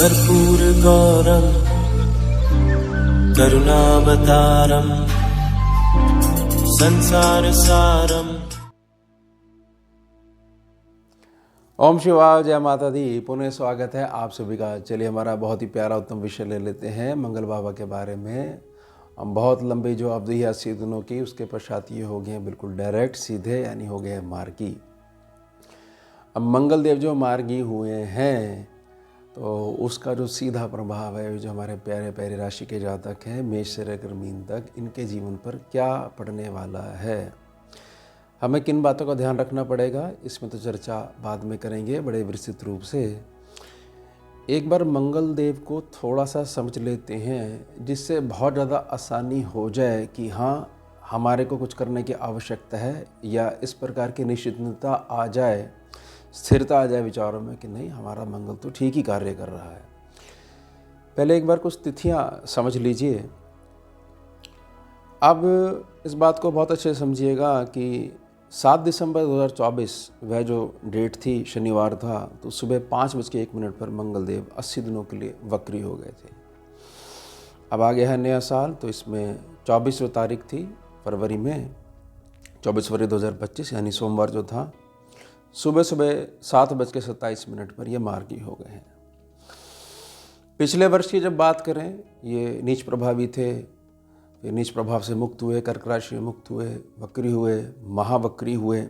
कर्पूरगौरं करुणावतारं संसारसारम्। ओम शिवाय, जय माता दी। पुनः स्वागत है आप सभी का। चलिए हमारा बहुत ही प्यारा उत्तम विषय ले लेते हैं मंगल बाबा के बारे में। हम बहुत लंबी जो अवधि है 80 दिनों की, उसके पश्चात ये हो गए बिल्कुल डायरेक्ट सीधे, यानी हो गए मार्गी। अब मंगल देव जो मार्गी हुए हैं तो उसका जो सीधा प्रभाव है, जो हमारे प्यारे प्यारे राशि के जातक हैं मेष से लेकर मीन तक, इनके जीवन पर क्या पड़ने वाला है, हमें किन बातों का ध्यान रखना पड़ेगा, इसमें तो चर्चा बाद में करेंगे बड़े विस्तृत रूप से। एक बार मंगल देव को थोड़ा सा समझ लेते हैं, जिससे बहुत ज़्यादा आसानी हो जाए कि हाँ हमारे को कुछ करने की आवश्यकता है, या इस प्रकार की निश्चितता आ जाए, स्थिरता आ जाए विचारों में कि नहीं, हमारा मंगल तो ठीक ही कार्य कर रहा है। पहले एक बार कुछ तिथियां समझ लीजिए। अब इस बात को बहुत अच्छे से समझिएगा कि 7 दिसंबर 2024 वह जो डेट थी, शनिवार था, तो सुबह 5:01 पर मंगल देव 80 दिनों के लिए वक्री हो गए थे। अब आ गया है नया साल, तो इसमें 24 तारीख थी फरवरी में, 24 फरवरी 2025, यानी सोमवार जो था, सुबह सुबह 7:27 पर ये मार्गी हो गए हैं। पिछले वर्ष की जब बात करें, ये नीच प्रभावी थे, फिर नीच प्रभाव से मुक्त हुए, कर्क राशि में मुक्त हुए, वक्री हुए, महावक्री हुए,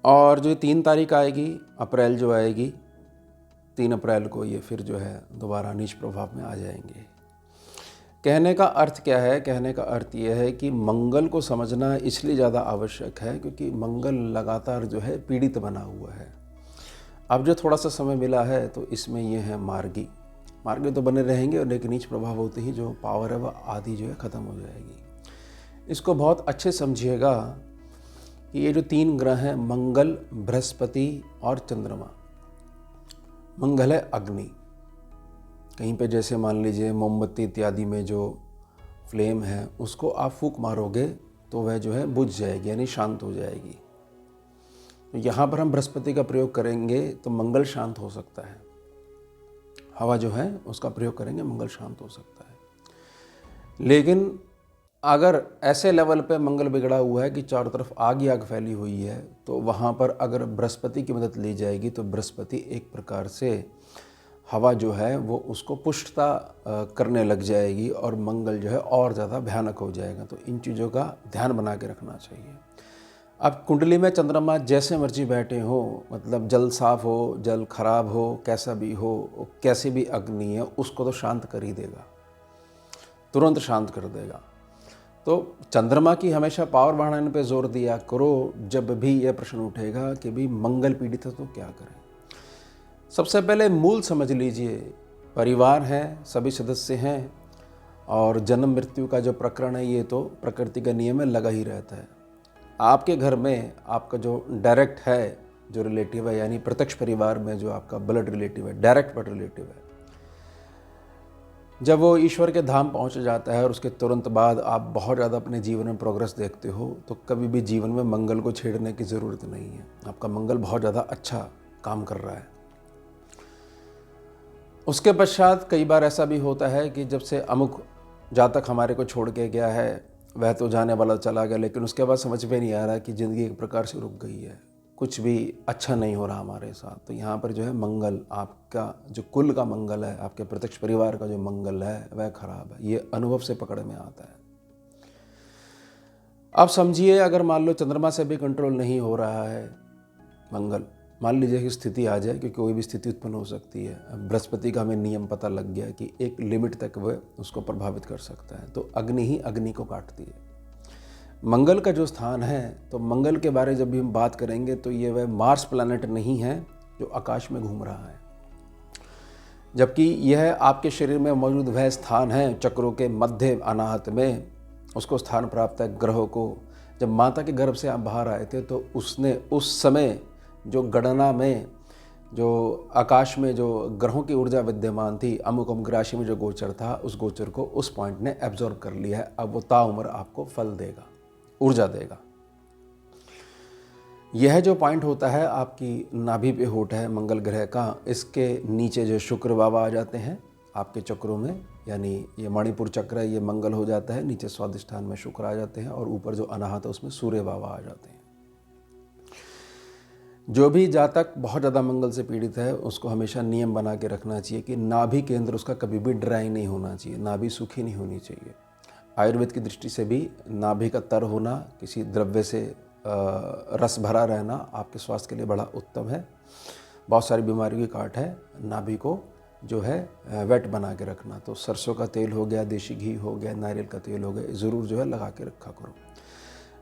और जो 3 तारीख आएगी अप्रैल जो आएगी, 3 अप्रैल को ये फिर जो है दोबारा नीच प्रभाव में आ जाएंगे। कहने का अर्थ क्या है? कहने का अर्थ ये है कि मंगल को समझना इसलिए ज़्यादा आवश्यक है क्योंकि मंगल लगातार जो है पीड़ित बना हुआ है। अब जो थोड़ा सा समय मिला है तो इसमें ये है मार्गी तो बने रहेंगे, और लेकिन नीच प्रभाव होते ही जो पावर है वह आधी जो है ख़त्म हो जाएगी। इसको बहुत अच्छे समझिएगा कि ये जो 3 ग्रह हैं, मंगल, बृहस्पति और चंद्रमा। मंगल है अग्नि। कहीं पे जैसे मान लीजिए मोमबत्ती इत्यादि में जो फ्लेम है उसको आप फूंक मारोगे तो वह जो है बुझ जाएगी, यानी शांत हो जाएगी। तो यहाँ पर हम बृहस्पति का प्रयोग करेंगे तो मंगल शांत हो सकता है। हवा जो है उसका प्रयोग करेंगे, मंगल शांत हो सकता है। लेकिन अगर ऐसे लेवल पे मंगल बिगड़ा हुआ है कि चारों तरफ आग ही आग फैली हुई है, तो वहाँ पर अगर बृहस्पति की मदद ली जाएगी तो बृहस्पति एक प्रकार से हवा जो है वो उसको पुष्टता करने लग जाएगी, और मंगल जो है और ज़्यादा भयानक हो जाएगा। तो इन चीज़ों का ध्यान बना के रखना चाहिए। अब कुंडली में चंद्रमा जैसे मर्जी बैठे हो, मतलब जल साफ हो, जल खराब हो, कैसा भी हो, कैसी भी अग्नि है, उसको तो शांत कर ही देगा, तुरंत शांत कर देगा। तो चंद्रमा की हमेशा पावर बढ़ाने पे जोर दिया करो जब भी यह प्रश्न उठेगा कि भाई मंगल पीड़ित है तो क्या करें। सबसे पहले मूल समझ लीजिए, परिवार है, सभी सदस्य हैं, और जन्म मृत्यु का जो प्रकरण है ये तो प्रकृति का नियम है, लगा ही रहता है। आपके घर में आपका जो डायरेक्ट है, जो रिलेटिव है, यानी प्रत्यक्ष परिवार में जो आपका ब्लड रिलेटिव है, डायरेक्ट ब्लड रिलेटिव है, जब वो ईश्वर के धाम पहुंच जाता है और उसके तुरंत बाद आप बहुत ज़्यादा अपने जीवन में प्रोग्रेस देखते हो, तो कभी भी जीवन में मंगल को छेड़ने की ज़रूरत नहीं है। आपका मंगल बहुत ज़्यादा अच्छा काम कर रहा है। उसके पश्चात कई बार ऐसा भी होता है कि जब से अमुक जातक हमारे को छोड़ के गया है, वह तो जाने वाला चला गया, लेकिन उसके बाद समझ में नहीं आ रहा कि ज़िंदगी एक प्रकार से रुक गई है, कुछ भी अच्छा नहीं हो रहा हमारे साथ। तो यहाँ पर जो है मंगल, आपका जो कुल का मंगल है, आपके प्रत्यक्ष परिवार का जो मंगल है वह खराब है। ये अनुभव से पकड़ में आता है। अब समझिए, अगर मान लो चंद्रमा से भी कंट्रोल नहीं हो रहा है मंगल, मान लीजिए कि स्थिति आ जाए, क्योंकि कोई भी स्थिति उत्पन्न हो सकती है। अब बृहस्पति का हमें नियम पता लग गया कि एक लिमिट तक वह उसको प्रभावित कर सकता है, तो अग्नि ही अग्नि को काटती है। मंगल का जो स्थान है, तो मंगल के बारे जब भी हम बात करेंगे तो ये वह मार्स प्लैनेट नहीं है जो आकाश में घूम रहा है, जबकि यह आपके शरीर में मौजूद वह स्थान है चक्रों के मध्य अनाहत में, उसको स्थान प्राप्त है ग्रहों को। जब माता के गर्भ से आप बाहर आए थे तो उसने उस समय जो गणना में जो आकाश में जो ग्रहों की ऊर्जा विद्यमान थी, अमुक अमुक राशि में जो गोचर था, उस गोचर को उस पॉइंट ने एब्जॉर्ब कर लिया है। अब वो ताउम्र आपको फल देगा, ऊर्जा देगा। यह जो पॉइंट होता है आपकी नाभि पे होता है मंगल ग्रह का, इसके नीचे जो शुक्र बाबा आ जाते हैं आपके चक्रों में, यानी ये मणिपुर चक्र है, ये मंगल हो जाता है, नीचे स्वादिष्ठान में शुक्र आ जाते हैं और ऊपर जो अनाहत है उसमें सूर्य बाबा आ जाते हैं। जो भी जातक बहुत ज़्यादा मंगल से पीड़ित है उसको हमेशा नियम बना के रखना चाहिए कि नाभि केंद्र उसका कभी भी ड्राई नहीं होना चाहिए, नाभि सूखी नहीं होनी चाहिए। आयुर्वेद की दृष्टि से भी नाभि का तर होना, किसी द्रव्य से रस भरा रहना आपके स्वास्थ्य के लिए बड़ा उत्तम है। बहुत सारी बीमारियों की काट है नाभि को जो है वेट बना के रखना। तो सरसों का तेल हो गया, देसी घी हो गया, नारियल का तेल हो गया, ज़रूर जो है लगा के रखा करो।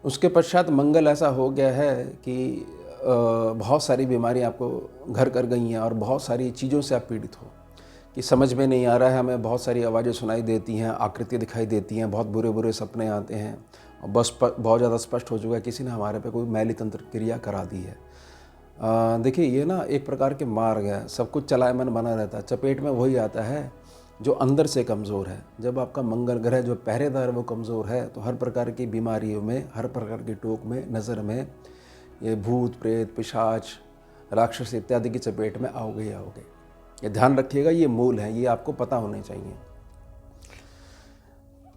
उसके पश्चात मंगल ऐसा हो गया है कि बहुत सारी बीमारियां आपको घर कर गई हैं और बहुत सारी चीज़ों से आप पीड़ित हो कि समझ में नहीं आ रहा है, हमें बहुत सारी आवाज़ें सुनाई देती हैं, आकृति दिखाई देती हैं, बहुत बुरे बुरे सपने आते हैं और बस बहुत ज़्यादा स्पष्ट हो चुका है किसी ने हमारे पे कोई मैली तंत्र क्रिया करा दी है। देखिए ये ना एक प्रकार के मार्ग है, सब कुछ चलायमन बना रहता है, चपेट में वही आता है जो अंदर से कमज़ोर है। जब आपका मंगल ग्रह जो पहरेदार है वो कमज़ोर है तो हर प्रकार की बीमारियों में, हर प्रकार की टोक में, नज़र में ये भूत प्रेत पिशाच राक्षस इत्यादि की चपेट में आओगे ही आओगे। ये ध्यान रखिएगा, ये मूल है, ये आपको पता होने चाहिए।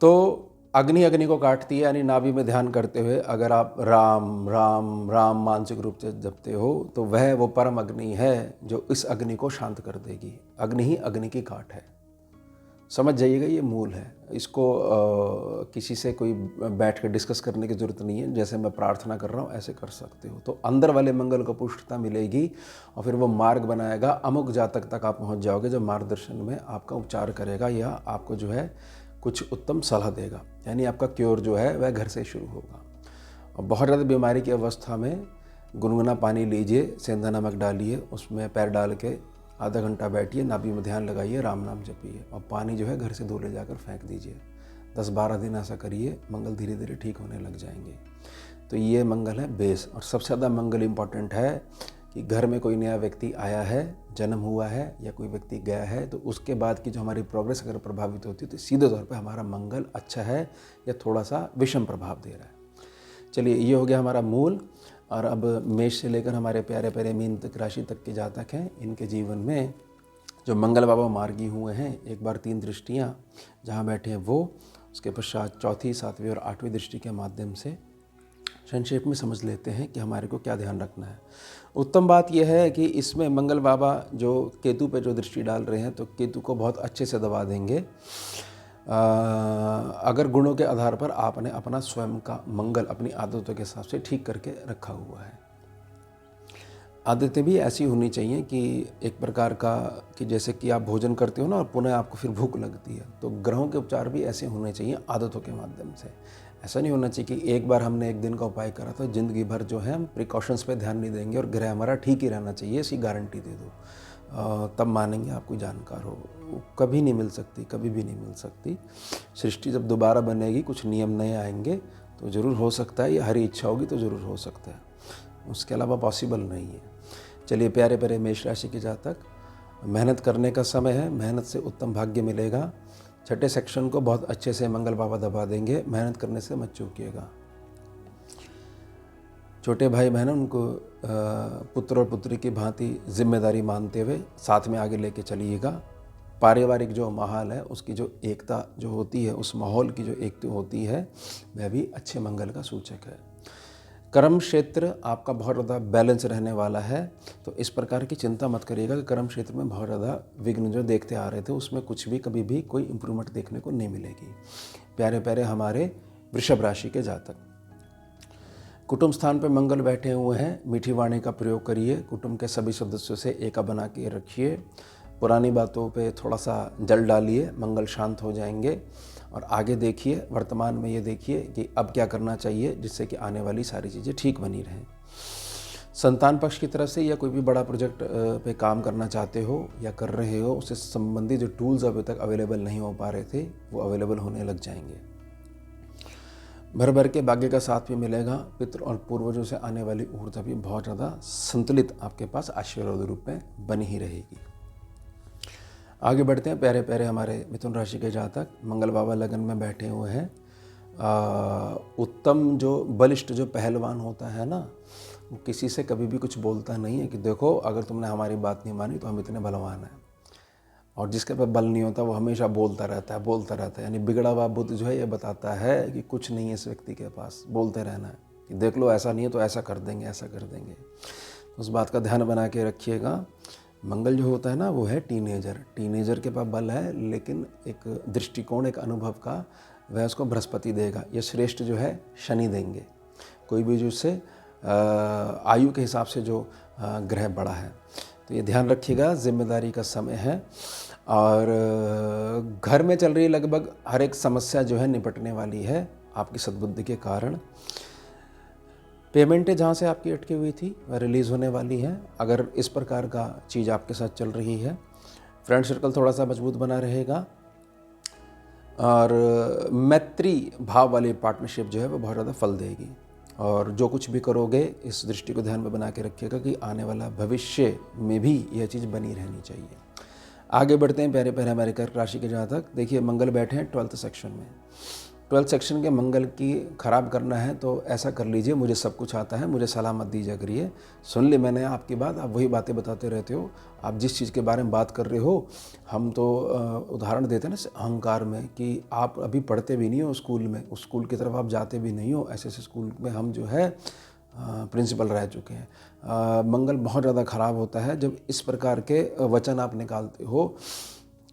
तो अग्नि को काटती है, यानी नाभि में ध्यान करते हुए अगर आप राम राम राम मानसिक रूप से जपते हो तो वह वो परम अग्नि है जो इस अग्नि को शांत कर देगी। अग्नि ही अग्नि की काट है, समझ जाइएगा, ये मूल है। इसको किसी से कोई बैठ कर डिस्कस करने की ज़रूरत नहीं है, जैसे मैं प्रार्थना कर रहा हूँ ऐसे कर सकते हो। तो अंदर वाले मंगल को पुष्टता मिलेगी और फिर वो मार्ग बनाएगा, अमुक जातक तक आप पहुँच जाओगे जो मार्गदर्शन में आपका उपचार करेगा या आपको जो है कुछ उत्तम सलाह देगा, यानी आपका क्योर जो है वह घर से शुरू होगा। और बहुत ज़्यादा बीमारी की अवस्था में गुनगुना पानी लीजिए, सेंधा नमक डालिए, उसमें पैर डाल के आधा घंटा बैठिए, नाभि में ध्यान लगाइए, राम नाम जपिए और पानी जो है घर से धो ले जाकर फेंक दीजिए। 10-12 दिन ऐसा करिए, मंगल धीरे धीरे ठीक होने लग जाएंगे। तो ये मंगल है बेस। और सबसे ज़्यादा मंगल इम्पॉर्टेंट है कि घर में कोई नया व्यक्ति आया है, जन्म हुआ है या कोई व्यक्ति गया है तो उसके बाद की जो हमारी प्रोग्रेस अगर प्रभावित होती है तो सीधे तौर पे हमारा मंगल अच्छा है या थोड़ा सा विषम प्रभाव दे रहा है। चलिए ये हो गया हमारा मूल। और अब मेष से लेकर हमारे प्यारे प्यारे मीन तक राशि तक के जातक हैं, इनके जीवन में जो मंगल बाबा मार्गी हुए हैं, एक बार 3 दृष्टियाँ जहाँ बैठे हैं वो, उसके पश्चात चौथी, 7वीं और 8वीं दृष्टि के माध्यम से संक्षेप में समझ लेते हैं कि हमारे को क्या ध्यान रखना है। उत्तम बात यह है कि इसमें मंगल बाबा जो केतु पे जो दृष्टि डाल रहे हैं तो केतु को बहुत अच्छे से दबा देंगे अगर गुणों के आधार पर आपने अपना स्वयं का मंगल अपनी आदतों के हिसाब से ठीक करके रखा हुआ है। आदतें भी ऐसी होनी चाहिए कि एक प्रकार का कि जैसे कि आप भोजन करते हो ना और पुनः आपको फिर भूख लगती है, तो ग्रहों के उपचार भी ऐसे होने चाहिए आदतों के माध्यम से। ऐसा नहीं होना चाहिए कि एक बार हमने एक दिन का उपाय करा तो ज़िंदगी भर जो है हम प्रिकॉशंस पे ध्यान नहीं देंगे और ग्रह हमारा ठीक ही रहना चाहिए, ऐसी गारंटी दे दो तब मानेंगे आप कोई जानकार हो। वो कभी नहीं मिल सकती, कभी भी नहीं मिल सकती। सृष्टि जब दोबारा बनेगी, कुछ नियम नए आएंगे तो ज़रूर हो सकता है, या हरी इच्छा होगी तो ज़रूर हो सकता है, उसके अलावा पॉसिबल नहीं है। चलिए प्यारे प्यारे मेष राशि के जातक, मेहनत करने का समय है, मेहनत से उत्तम भाग्य मिलेगा। छठे सेक्शन को बहुत अच्छे से मंगल बाबा दबा देंगे, मेहनत करने से मत चूकिएगा। छोटे भाई बहन उनको पुत्र और पुत्री की भांति जिम्मेदारी मानते हुए साथ में आगे लेके चलिएगा। पारिवारिक जो माहौल है उसकी जो एकता जो होती है, उस माहौल की जो एकता होती है वह भी अच्छे मंगल का सूचक है। कर्म क्षेत्र आपका बहुत ज़्यादा बैलेंस रहने वाला है, तो इस प्रकार की चिंता मत करिएगा कि कर्म क्षेत्र में बहुत ज़्यादा विघ्न जो देखते आ रहे थे उसमें कुछ भी कभी भी कोई इम्प्रूवमेंट देखने को नहीं मिलेगी। प्यारे प्यारे हमारे वृषभ राशि के जातक, कुटुंब स्थान पर मंगल बैठे हुए हैं, मीठी वाणी का प्रयोग करिए, कुटुंब के सभी सदस्यों से एका बना के रखिए, पुरानी बातों पे थोड़ा सा जल डालिए, मंगल शांत हो जाएंगे। और आगे देखिए, वर्तमान में ये देखिए कि अब क्या करना चाहिए जिससे कि आने वाली सारी चीज़ें ठीक बनी रहें। संतान पक्ष की तरफ से या कोई भी बड़ा प्रोजेक्ट पे काम करना चाहते हो या कर रहे हो, उससे संबंधित जो टूल्स अभी तक अवेलेबल नहीं हो पा रहे थे वो अवेलेबल होने लग जाएंगे। भर भर के भाग्य का साथ भी मिलेगा। पितृ और पूर्वजों से आने वाली ऊर्जा भी बहुत ज़्यादा संतुलित आपके पास आशीर्वाद रूप में बनी ही रहेगी। आगे बढ़ते हैं प्यारे प्यारे हमारे मिथुन राशि के जातक, मंगल बाबा लगन में बैठे हुए हैं। उत्तम जो बलिष्ठ जो पहलवान होता है ना, वो किसी से कभी भी कुछ बोलता नहीं है कि देखो अगर तुमने हमारी बात नहीं मानी तो हम इतने बलवान हैं। और जिसके पास बल नहीं होता वो हमेशा बोलता रहता है। यानी बिगड़ा हुआ बुद्ध जो है ये बताता है कि कुछ नहीं है इस व्यक्ति के पास, बोलते रहना है कि देख लो ऐसा नहीं है तो ऐसा कर देंगे, ऐसा कर देंगे। उस बात का ध्यान बना के रखिएगा। मंगल जो होता है ना वो है टीनेजर के पास बल है, लेकिन एक दृष्टिकोण, एक अनुभव का वह उसको बृहस्पति देगा। ये श्रेष्ठ जो है शनि देंगे। कोई भी जो उससे आयु के हिसाब से जो ग्रह बड़ा है, तो ये ध्यान रखिएगा। जिम्मेदारी का समय है और घर में चल रही लगभग हर एक समस्या जो है निपटने वाली है आपकी सद्बुद्धि के कारण। पेमेंटें जहाँ से आपकी अटकी हुई थी वह रिलीज़ होने वाली है अगर इस प्रकार का चीज़ आपके साथ चल रही है। फ्रेंड सर्कल थोड़ा सा मजबूत बना रहेगा और मैत्री भाव वाली पार्टनरशिप जो है वो बहुत ज़्यादा फल देगी। और जो कुछ भी करोगे इस दृष्टि को ध्यान में बना के रखिएगा कि आने वाला भविष्य में भी यह चीज़ बनी रहनी चाहिए। आगे बढ़ते हैं प्यारे प्यारे हमारे कर्क राशि के जातक। देखिए मंगल बैठे हैं 12th सेक्शन में। 12th सेक्शन के मंगल की खराब करना है तो ऐसा कर लीजिए, मुझे सब कुछ आता है, मुझे सलाह मत दीजिए करिए। सुन ली मैंने आपकी बात, आप वही बातें बताते रहते हो। आप जिस चीज़ के बारे में बात कर रहे हो, हम तो उदाहरण देते हैं ना अहंकार में कि आप अभी पढ़ते भी नहीं हो स्कूल में, उस स्कूल की तरफ आप जाते भी नहीं हो। ऐसे स्कूल में हम जो है प्रिंसिपल रह चुके हैं। मंगल बहुत ज़्यादा ख़राब होता है जब इस प्रकार के वचन आप निकालते हो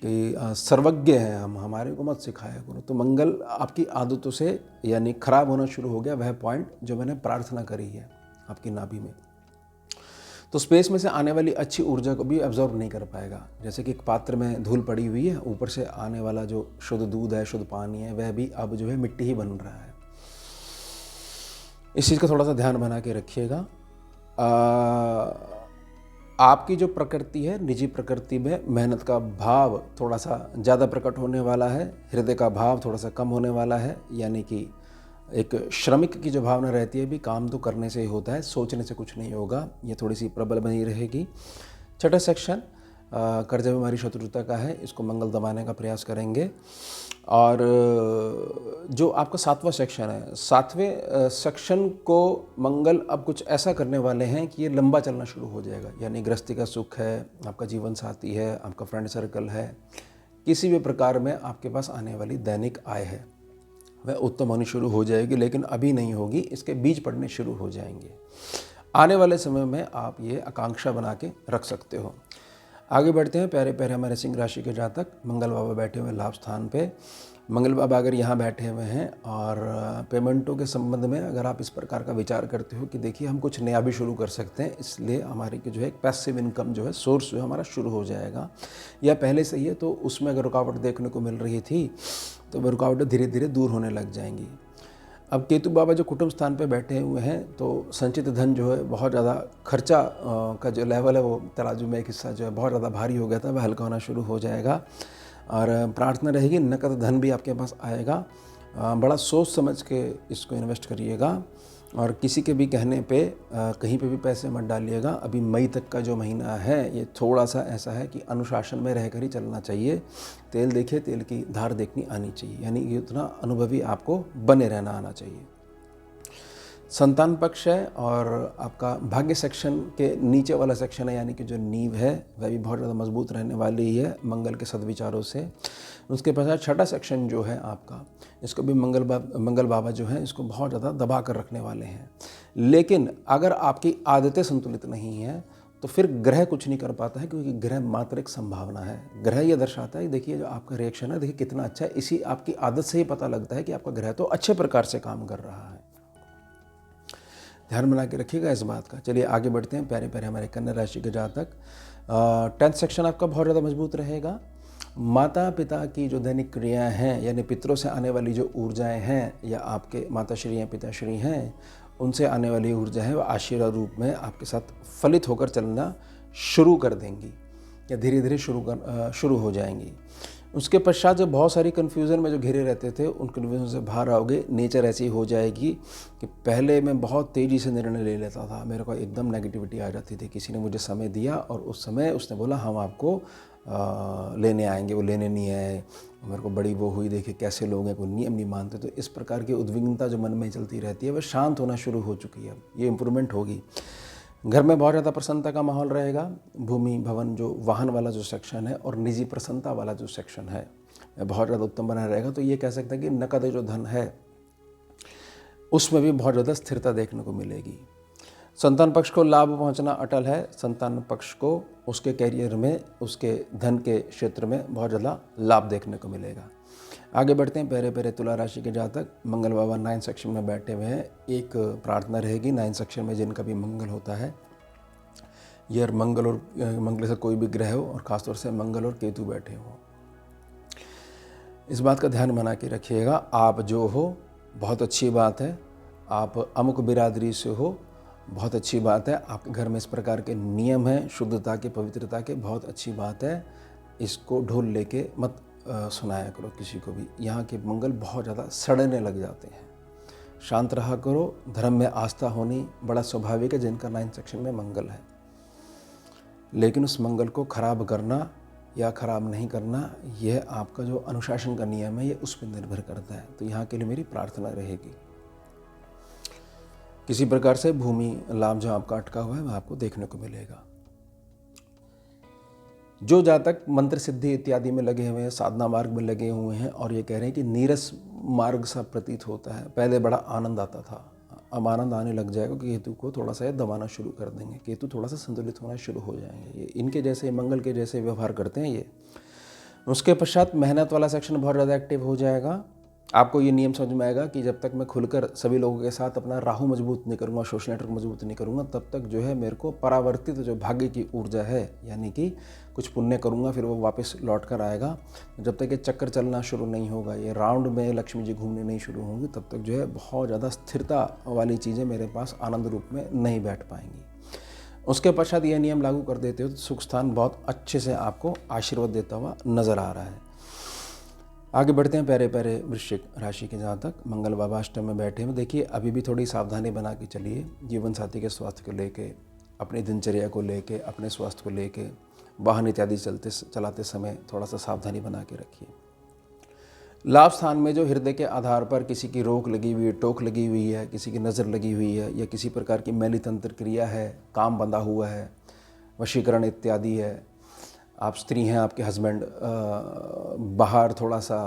कि सर्वज्ञ हैं हम, हमारे को मत सिखाया करो। तो मंगल आपकी आदतों से यानी ख़राब होना शुरू हो गया, वह पॉइंट जो मैंने प्रार्थना करी है आपकी नाभि में। तो स्पेस में से आने वाली अच्छी ऊर्जा को भी एब्जॉर्ब नहीं कर पाएगा। जैसे कि एक पात्र में धूल पड़ी हुई है, ऊपर से आने वाला जो शुद्ध दूध है, शुद्ध पानी है, वह भी अब जो है मिट्टी ही बन रहा है। इस चीज़ का थोड़ा सा ध्यान बना के रखिएगा। आपकी जो प्रकृति है, निजी प्रकृति में मेहनत का भाव थोड़ा सा ज़्यादा प्रकट होने वाला है, हृदय का भाव थोड़ा सा कम होने वाला है। यानी कि एक श्रमिक की जो भावना रहती है भी काम तो करने से ही होता है, सोचने से कुछ नहीं होगा, ये थोड़ी सी प्रबल बनी रहेगी। छठा सेक्शन कर्ज बीमारी शत्रुता का है, इसको मंगल दबाने का प्रयास करेंगे। और जो आपका 7वां सेक्शन है, 7वें सेक्शन को मंगल अब कुछ ऐसा करने वाले हैं कि ये लंबा चलना शुरू हो जाएगा। यानी गृहस्थी का सुख है, आपका जीवन साथी है, आपका फ्रेंड सर्कल है, किसी भी प्रकार में आपके पास आने वाली दैनिक आय है वह उत्तम होनी शुरू हो जाएगी, लेकिन अभी नहीं होगी, इसके बीज पड़ने शुरू हो जाएंगे। आने वाले समय में आप ये आकांक्षा बना के रख सकते हो। आगे बढ़ते हैं प्यारे प्यारे हमारे सिंह राशि के जातक। मंगल बाबा बैठे हुए लाभ स्थान पे। मंगल बाबा अगर यहाँ बैठे हुए हैं और पेमेंटों के संबंध में अगर आप इस प्रकार का विचार करते हो कि देखिए हम कुछ नया भी शुरू कर सकते हैं, इसलिए हमारी की जो है एक पैसिव इनकम जो है सोर्स जो है हमारा शुरू हो जाएगा, या पहले से ही है, तो उसमें अगर रुकावट देखने को मिल रही थी तो वह रुकावटें धीरे धीरे दूर होने लग जाएंगी। अब केतु बाबा जो कुटुंब स्थान पे बैठे हुए हैं तो संचित धन जो है बहुत ज़्यादा खर्चा का जो लेवल है वो तराजू में एक हिस्सा जो है बहुत ज़्यादा भारी हो गया था, वह हल्का होना शुरू हो जाएगा। और प्रार्थना रहेगी नकद धन भी आपके पास आएगा। बड़ा सोच समझ के इसको इन्वेस्ट करिएगा और किसी के भी कहने पे कहीं पे भी पैसे मत डालिएगा। अभी मई तक का जो महीना है ये थोड़ा सा ऐसा है कि अनुशासन में रहकर ही चलना चाहिए। तेल देखिए, तेल की धार देखनी आनी चाहिए, यानी ये उतना अनुभवी आपको बने रहना आना चाहिए। संतान पक्ष है और आपका भाग्य सेक्शन के नीचे वाला सेक्शन है, यानी कि जो नींव है वह भी बहुत ज़्यादा मजबूत रहने वाली है मंगल के सद्विचारों से। उसके पश्चात छठा सेक्शन जो है आपका, इसको भी मंगल बाबा जो है इसको बहुत ज़्यादा दबा कर रखने वाले हैं। लेकिन अगर आपकी आदतें संतुलित नहीं हैं तो फिर ग्रह कुछ नहीं कर पाता है, क्योंकि ग्रह मात्र एक संभावना है। ग्रह ये दर्शाता है, देखिए जो आपका रिएक्शन है देखिए कितना अच्छा है, इसी आपकी आदत से ही पता लगता है कि आपका ग्रह तो अच्छे प्रकार से काम कर रहा है। ध्यान बना के रखिएगा इस बात का। चलिए आगे बढ़ते हैं प्यारे प्यारे हमारे कन्या राशि के जातक। 10th सेक्शन आपका बहुत ज़्यादा मजबूत रहेगा। माता पिता की जो दैनिक क्रियाएं हैं, यानी पितरों से आने वाली जो ऊर्जाएं हैं, या आपके माताश्री या पिताश्री हैं उनसे आने वाली ऊर्जा है, वह आशीर्वाद रूप में आपके साथ फलित होकर चलना शुरू कर देंगी, या धीरे धीरे शुरू हो जाएंगी। उसके पश्चात जो बहुत सारी कन्फ्यूज़न में जो घिरे रहते थे उन कन्फ्यूज़न से बाहर आओगे। नेचर ऐसी हो जाएगी कि पहले मैं बहुत तेज़ी से निर्णय ले लेता था, मेरे को एकदम नेगेटिविटी आ जाती थी। किसी ने मुझे समय दिया और उस समय उसने बोला हम आपको लेने आएंगे, वो लेने नहीं आए, मेरे को बड़ी वो हुई, देखिए कैसे लोग हैं, कोई नियम नहीं मानते। तो इस प्रकार की उद्विग्नता जो मन में चलती रहती है वह शांत होना शुरू हो चुकी है। ये इम्प्रूवमेंट होगी। घर में बहुत ज़्यादा प्रसन्नता का माहौल रहेगा। भूमि भवन जो वाहन वाला जो सेक्शन है और निजी प्रसन्नता वाला जो सेक्शन है बहुत ज़्यादा उत्तम बना रहेगा। तो ये कह सकते हैं कि नकद जो धन है उसमें भी बहुत ज़्यादा स्थिरता देखने को मिलेगी। संतान पक्ष को लाभ पहुंचना अटल है। संतान पक्ष को उसके कैरियर में, उसके धन के क्षेत्र में बहुत ज़्यादा लाभ देखने को मिलेगा। आगे बढ़ते हैं। पहले पहले तुला राशि के जातक, मंगल बाबा 9 सेक्शन में बैठे हुए हैं। एक प्रार्थना रहेगी 9 सेक्शन में जिनका भी मंगल होता है, यह मंगल और मंगल से कोई भी ग्रह हो और ख़ासतौर से मंगल और केतु बैठे हो, इस बात का ध्यान बना के रखिएगा। आप जो हो बहुत अच्छी बात है, आप अमुक बिरादरी से हो बहुत अच्छी बात है, आपके घर में इस प्रकार के नियम हैं शुद्धता के, पवित्रता के, बहुत अच्छी बात है। इसको ढोल लेके मत सुनाया करो किसी को भी। यहाँ के मंगल बहुत ज़्यादा सड़ने लग जाते हैं। शांत रहा करो। धर्म में आस्था होनी बड़ा स्वाभाविक है जिनका 9 सेक्शन में मंगल है, लेकिन उस मंगल को खराब करना या खराब नहीं करना, यह आपका जो अनुशासन का नियम है ये उस पर निर्भर करता है। तो यहाँ के लिए मेरी प्रार्थना रहेगी किसी प्रकार से भूमि लाभ जो आपका अटका हुआ है वह आपको देखने को मिलेगा। जो जातक मंत्र सिद्धि इत्यादि में लगे हुए हैं, साधना मार्ग में लगे हुए हैं और ये कह रहे हैं कि नीरस मार्ग सा प्रतीत होता है, पहले बड़ा आनंद आता था, अब आनंद आने लग जाएगा कि केतु को थोड़ा सा दबाना शुरू कर देंगे, केतु थोड़ा सा संतुलित होना शुरू हो जाएंगे। ये इनके जैसे मंगल के जैसे व्यवहार करते हैं ये। उसके पश्चात मेहनत वाला सेक्शन बहुत ज़्यादा एक्टिव हो जाएगा। आपको ये नियम समझ में आएगा कि जब तक मैं खुलकर सभी लोगों के साथ अपना राहु मजबूत नहीं करूँगा, सोशल नेटवर्क मजबूत नहीं करूँगा, तब तक जो है मेरे को परावर्तित जो भाग्य की ऊर्जा है, यानी कि कुछ पुण्य करूँगा फिर वो वापस लौट कर आएगा। जब तक ये चक्कर चलना शुरू नहीं होगा, ये राउंड में लक्ष्मी जी घूमने नहीं शुरू होंगी, तब तक जो है बहुत ज़्यादा स्थिरता वाली चीज़ें मेरे पास आनंद रूप में नहीं बैठ पाएंगी। उसके पश्चात ये नियम लागू कर देते हो तो सुख स्थान बहुत अच्छे से आपको आशीर्वाद देता हुआ नजर आ रहा है। आगे बढ़ते हैं। प्यारे प्यारे वृश्चिक राशि के जातक, मंगल बाबा अष्टम में बैठे हैं। देखिए अभी भी थोड़ी सावधानी बना के चलिए। जीवन साथी के स्वास्थ्य को लेके, अपनी दिनचर्या को लेके, अपने स्वास्थ्य को लेके, वाहन इत्यादि चलाते समय थोड़ा सा सावधानी बना के रखिए। लाभ स्थान में जो हृदय के आधार पर किसी की रोक लगी हुई है, टोक लगी हुई है, किसी की नज़र लगी हुई है, या किसी प्रकार की मैली तंत्र क्रिया है, काम बंधा हुआ है, वशीकरण इत्यादि है, आप स्त्री हैं, आपके हस्बैंड बाहर थोड़ा सा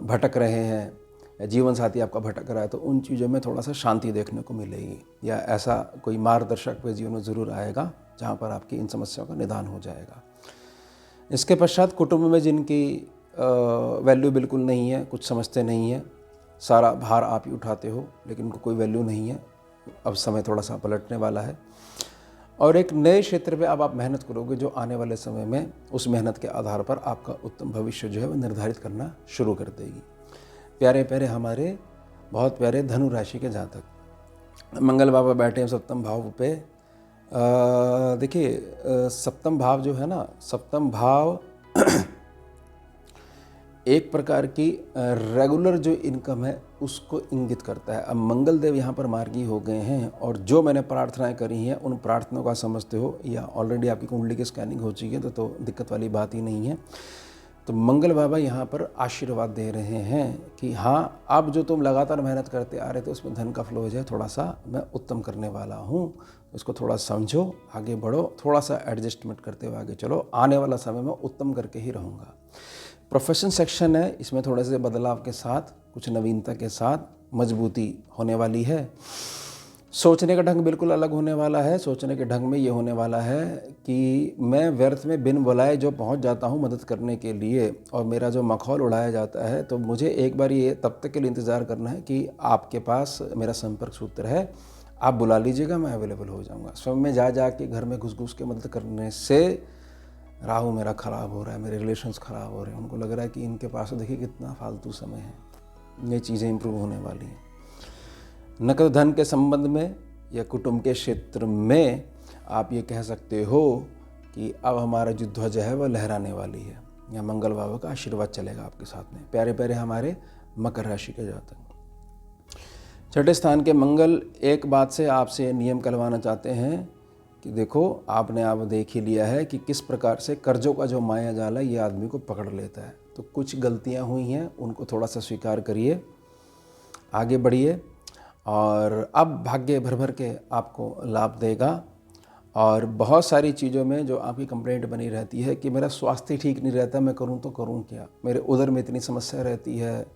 भटक रहे हैं, या जीवन साथी आपका भटक रहा है, तो उन चीज़ों में थोड़ा सा शांति देखने को मिलेगी, या ऐसा कोई मार्गदर्शक पे जीवन में ज़रूर आएगा जहाँ पर आपकी इन समस्याओं का निदान हो जाएगा। इसके पश्चात कुटुंब में जिनकी वैल्यू बिल्कुल नहीं है, कुछ समझते नहीं है, सारा भार आप ही उठाते हो, लेकिन उनको कोई वैल्यू नहीं है, अब समय थोड़ा सा पलटने वाला है और एक नए क्षेत्र पे अब आप मेहनत करोगे जो आने वाले समय में उस मेहनत के आधार पर आपका उत्तम भविष्य जो है वो निर्धारित करना शुरू कर देगी। प्यारे प्यारे हमारे बहुत प्यारे धनु राशि के जातक, मंगल बाबा बैठे हैं सप्तम भाव पे। देखिए सप्तम भाव जो है ना, सप्तम भाव एक प्रकार की रेगुलर जो इनकम है उसको इंगित करता है। अब मंगल देव यहाँ पर मार्गी हो गए हैं और जो मैंने प्रार्थनाएं करी हैं उन प्रार्थनाओं का समझते हो या ऑलरेडी आपकी कुंडली की स्कैनिंग हो चुकी है तो दिक्कत वाली बात ही नहीं है। तो मंगल बाबा यहाँ पर आशीर्वाद दे रहे हैं कि हाँ, अब जो तुम लगातार मेहनत करते आ रहे थे उसमें धन का फ्लो हो जाए, थोड़ा सा मैं उत्तम करने वाला हूँ, इसको थोड़ा समझो, आगे बढ़ो, थोड़ा सा एडजस्टमेंट करते हुए आगे चलो, आने वाला समय में उत्तम करके ही रहूँगा। प्रोफेशन सेक्शन है, इसमें थोड़े से बदलाव के साथ, कुछ नवीनता के साथ मजबूती होने वाली है। सोचने का ढंग बिल्कुल अलग होने वाला है। सोचने के ढंग में ये होने वाला है कि मैं व्यर्थ में बिन बुलाए जो पहुंच जाता हूं मदद करने के लिए और मेरा जो मखौल उड़ाया जाता है, तो मुझे एक बार ये तब तक के लिए इंतज़ार करना है कि आपके पास मेरा संपर्क सूत्र है, आप बुला लीजिएगा, मैं अवेलेबल हो जाऊँगा। स्वयं में जा के घर में घुस के मदद करने से राहु मेरा ख़राब हो रहा है, मेरे रिलेशंस ख़राब हो रहे हैं, उनको लग रहा है कि इनके पास देखिए कितना फालतू समय है। ये चीज़ें इंप्रूव होने वाली हैं। नकद धन के संबंध में या कुटुंब के क्षेत्र में आप ये कह सकते हो कि अब हमारा जो ध्वज है वह लहराने वाली है, या मंगल बाबा का आशीर्वाद चलेगा आपके साथ में। प्यारे प्यारे हमारे मकर राशि के जातक, छठे स्थान के मंगल एक बात से आपसे नियम करवाना चाहते हैं कि देखो आपने आप देख ही लिया है कि किस प्रकार से कर्जों का जो माया जाल है ये आदमी को पकड़ लेता है। तो कुछ गलतियां हुई हैं, उनको थोड़ा सा स्वीकार करिए, आगे बढ़िए, और अब भाग्य भर भर के आपको लाभ देगा। और बहुत सारी चीज़ों में जो आपकी कंप्लेंट बनी रहती है कि मेरा स्वास्थ्य ठीक नहीं रहता, मैं करूं तो करूं क्या, मेरे उदर में इतनी समस्या रहती है,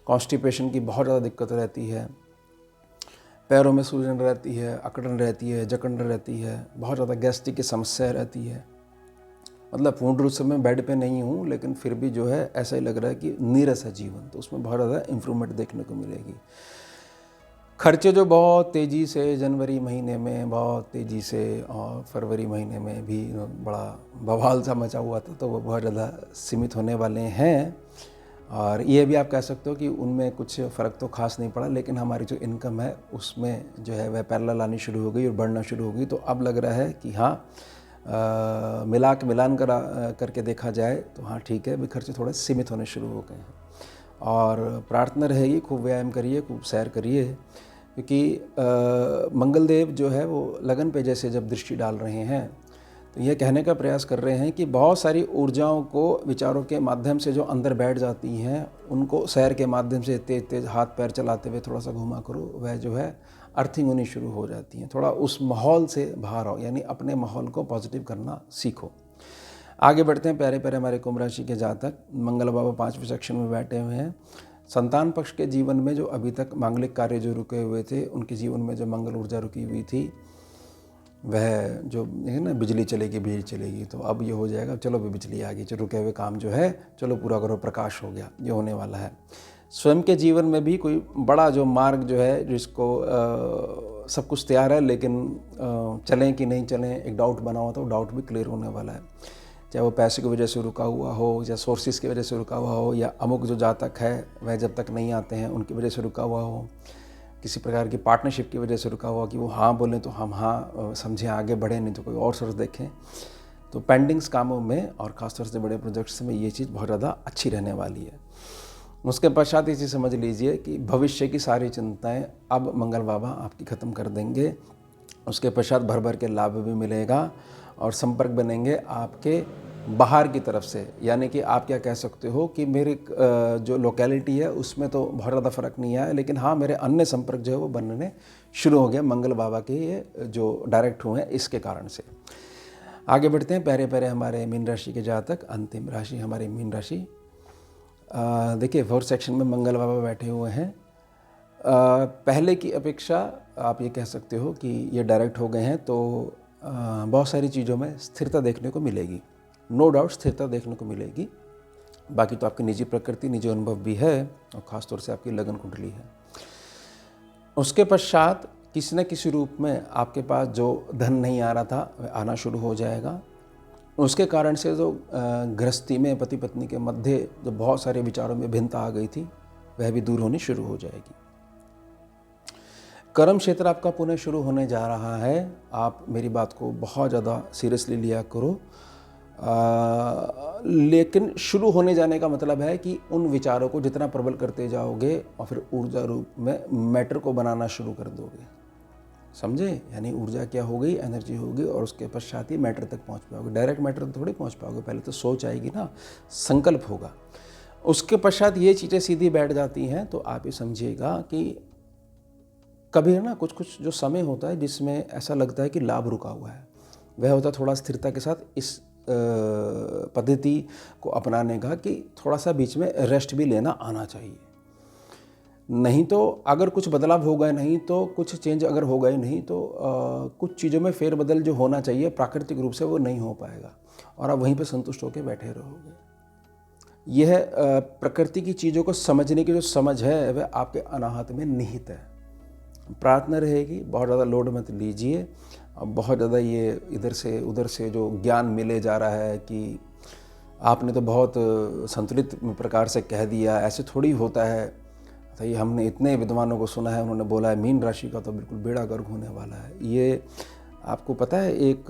कॉन्स्टिपेशन की बहुत ज़्यादा दिक्कत रहती है, पैरों में सूजन रहती है, अकड़न रहती है, जकड़न रहती है, बहुत ज़्यादा गैस्ट्रिक की समस्या रहती है, मतलब पूर्ण रूप से मैं बेड पे नहीं हूँ लेकिन फिर भी जो है ऐसा ही लग रहा है कि नीरस है जीवन, तो उसमें बहुत ज़्यादा इम्प्रूवमेंट देखने को मिलेगी। खर्चे जो बहुत तेज़ी से जनवरी महीने में, बहुत तेज़ी से, और फरवरी महीने में भी बड़ा बवाल सा मचा हुआ था, तो वो बहुत ज़्यादा सीमित होने वाले हैं। और ये भी आप कह सकते हो कि उनमें कुछ फ़र्क तो खास नहीं पड़ा, लेकिन हमारी जो इनकम है उसमें जो है वह पैरेलल आनी शुरू हो गई और बढ़ना शुरू हो गई। तो अब लग रहा है कि हाँ, मिलान करके देखा जाए तो हाँ ठीक है, भी खर्चे थोड़े सीमित होने शुरू हो गए हैं। और प्रार्थना रहेगी, खूब व्यायाम करिए, खूब सैर करिए, क्योंकि मंगलदेव जो है वो लगन पे जैसे जब दृष्टि डाल रहे हैं तो यह कहने का प्रयास कर रहे हैं कि बहुत सारी ऊर्जाओं को विचारों के माध्यम से जो अंदर बैठ जाती हैं, उनको सैर के माध्यम से तेज तेज हाथ पैर चलाते हुए थोड़ा सा घुमा करो, वह जो है अर्थिंग होनी शुरू हो जाती हैं। थोड़ा उस माहौल से बाहर आओ, यानी अपने माहौल को पॉजिटिव करना सीखो। आगे बढ़ते हैं, प्यारे प्यारे हमारे कुंभ राशि के जातक। मंगल बाबा 5वें सेक्शन में बैठे हुए हैं। संतान पक्ष के जीवन में जो अभी तक मांगलिक कार्य जो रुके हुए थे, उनके जीवन में जो मंगल ऊर्जा रुकी हुई थी, वह जो है ना, बिजली चलेगी, तो अब ये हो जाएगा, चलो भी बिजली आ गई, जो रुके हुए काम जो है चलो पूरा करो, प्रकाश हो गया, ये होने वाला है। स्वयं के जीवन में भी कोई बड़ा जो मार्ग जो है, जिसको सब कुछ तैयार है लेकिन चलें कि नहीं चलें, एक डाउट बना हुआ, तो डाउट भी क्लियर होने वाला है। चाहे वो पैसे की वजह से रुका हुआ हो, या सोर्सेज की वजह से रुका हुआ हो, या अमुक जो जातक है वह जब तक नहीं आते हैं उनकी वजह से रुका हुआ हो, किसी प्रकार की पार्टनरशिप की वजह से रुका हुआ कि वो हाँ बोलें तो हम हाँ समझें, आगे बढ़ें, नहीं तो कोई और सोर्स देखें। तो पेंडिंग्स कामों में और ख़ासतौर से बड़े प्रोजेक्ट्स में ये चीज़ बहुत ज़्यादा अच्छी रहने वाली है। उसके पश्चात ये चीज़ समझ लीजिए कि भविष्य की सारी चिंताएं अब मंगल बाबा आपकी ख़त्म कर देंगे। उसके पश्चात भर भर के लाभ भी मिलेगा और संपर्क बनेंगे आपके बाहर की तरफ से, यानी कि आप क्या कह सकते हो कि मेरी जो लोकेलिटी है उसमें तो बहुत ज़्यादा फ़र्क नहीं आया, लेकिन हाँ मेरे अन्य संपर्क जो है वो बनने शुरू हो गया मंगल बाबा के ये जो डायरेक्ट हुए हैं इसके कारण से। आगे बढ़ते हैं, प्यारे प्यारे हमारे मीन राशि के जातक। अंतिम राशि हमारी मीन राशि। देखिए 4th सेक्शन में मंगल बाबा बैठे हुए हैं। पहले की अपेक्षा आप ये कह सकते हो कि ये डायरेक्ट हो गए हैं, तो बहुत सारी चीज़ों में स्थिरता देखने को मिलेगी, नो डाउट स्थिरता देखने को मिलेगी। बाकी तो आपकी निजी प्रकृति, निजी अनुभव भी है, और ख़ासतौर से आपकी लगन कुंडली है। उसके पश्चात किसी न किसी रूप में आपके पास जो धन नहीं आ रहा था वह आना शुरू हो जाएगा। उसके कारण से जो गृहस्थी में पति पत्नी के मध्य जो बहुत सारे विचारों में भिन्नता आ गई थी, वह भी दूर होनी शुरू हो जाएगी। कर्म क्षेत्र आपका पुनः शुरू होने जा रहा है। आप मेरी बात को बहुत ज़्यादा सीरियसली लिया करो, लेकिन शुरू होने जाने का मतलब है कि उन विचारों को जितना प्रबल करते जाओगे और फिर ऊर्जा रूप में मैटर को बनाना शुरू कर दोगे, समझे? यानी ऊर्जा क्या हो गई, एनर्जी होगी, और उसके पश्चात ही मैटर तक पहुंच पाओगे। डायरेक्ट मैटर तो थोड़ी पहुंच पाओगे, पहले तो सोच आएगी ना, संकल्प होगा, उसके पश्चात ये चीज़ें सीधी बैठ जाती हैं। तो आप ये समझिएगा कि कभी है ना कुछ जो समय होता है जिसमें ऐसा लगता है कि लाभ रुका हुआ है, वह होता थोड़ा स्थिरता के साथ इस पद्धति को अपनाने का, कि थोड़ा सा बीच में रेस्ट भी लेना आना चाहिए। नहीं तो अगर कुछ बदलाव हो गए नहीं, तो कुछ चेंज अगर हो गए नहीं, तो कुछ चीज़ों में फेरबदल जो होना चाहिए प्राकृतिक रूप से वो नहीं हो पाएगा, और आप वहीं पे संतुष्ट होकर बैठे रहोगे। यह प्रकृति की चीज़ों को समझने की जो समझ है वह आपके अनाहत में निहित है। प्रार्थना रहेगी, बहुत ज़्यादा लोड मत लीजिए। अब बहुत ज़्यादा ये इधर से उधर से जो ज्ञान मिले जा रहा है कि आपने तो बहुत संतुलित प्रकार से कह दिया, ऐसे थोड़ी होता है। तो ये हमने इतने विद्वानों को सुना है, उन्होंने बोला है मीन राशि का तो बिल्कुल बेड़ा गर्क होने वाला है। ये आपको पता है, एक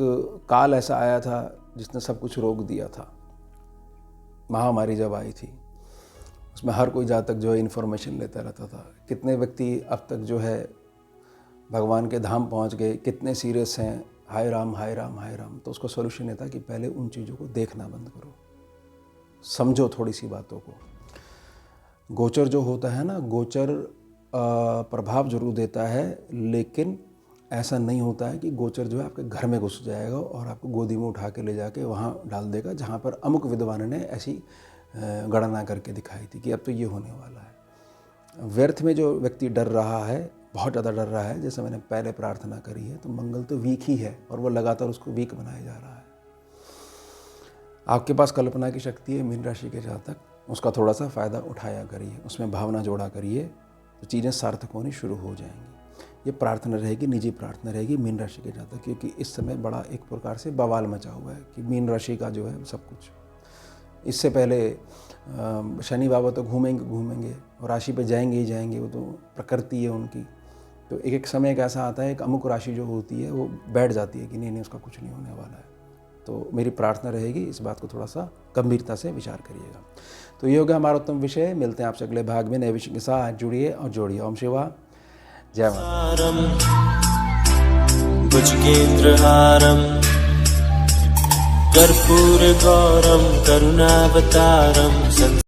काल ऐसा आया था जिसने सब कुछ रोक दिया था। महामारी जब आई थी, उसमें हर कोई जातक जो है इन्फॉर्मेशन लेता रहता था। कितने व्यक्ति अब तक जो है भगवान के धाम पहुंच गए, कितने सीरियस हैं, हाय राम हाय राम हाय राम, तो उसका सोल्यूशन ये था कि पहले उन चीज़ों को देखना बंद करो, समझो थोड़ी सी बातों को। गोचर जो होता है ना, गोचर प्रभाव जरूर देता है, लेकिन ऐसा नहीं होता है कि गोचर जो है आपके घर में घुस जाएगा और आपको गोदी में उठा के ले जाके वहाँ डाल देगा, जहाँ पर अमुक विद्वान ने ऐसी गणना करके दिखाई थी कि अब तो ये होने वाला है। व्यर्थ में जो व्यक्ति डर रहा है, बहुत ज़्यादा डर रहा है, जैसे मैंने पहले प्रार्थना करी है, तो मंगल तो वीक ही है और वो लगातार उसको वीक बनाया जा रहा है। आपके पास कल्पना की शक्ति है मीन राशि के जातक, उसका थोड़ा सा फ़ायदा उठाया करिए, उसमें भावना जोड़ा करिए, तो चीज़ें सार्थक होनी शुरू हो जाएंगी। ये प्रार्थना रहेगी, निजी प्रार्थना रहेगी मीन राशि के जातक, क्योंकि इस समय बड़ा एक प्रकार से बवाल मचा हुआ है कि मीन राशि का जो है सब कुछ। इससे पहले शनि बाबा तो घूमेंगे और राशि पे जाएंगे ही जाएंगे, वो तो प्रकृति है उनकी। तो एक समय एक ऐसा आता है, एक अमुक राशि जो होती है वो बैठ जाती है कि नहीं उसका कुछ नहीं होने वाला है। तो मेरी प्रार्थना रहेगी, इस बात को थोड़ा सा गंभीरता से विचार करिएगा। तो ये हो गया हमारा उत्तम विषय। मिलते हैं आपसे अगले भाग में नए विषय के साथ। जुड़िए और जोड़िए। ओम शिवा, जय माता। भुजगेन्द्रहारं कर्पूरगौरं करुणावतारं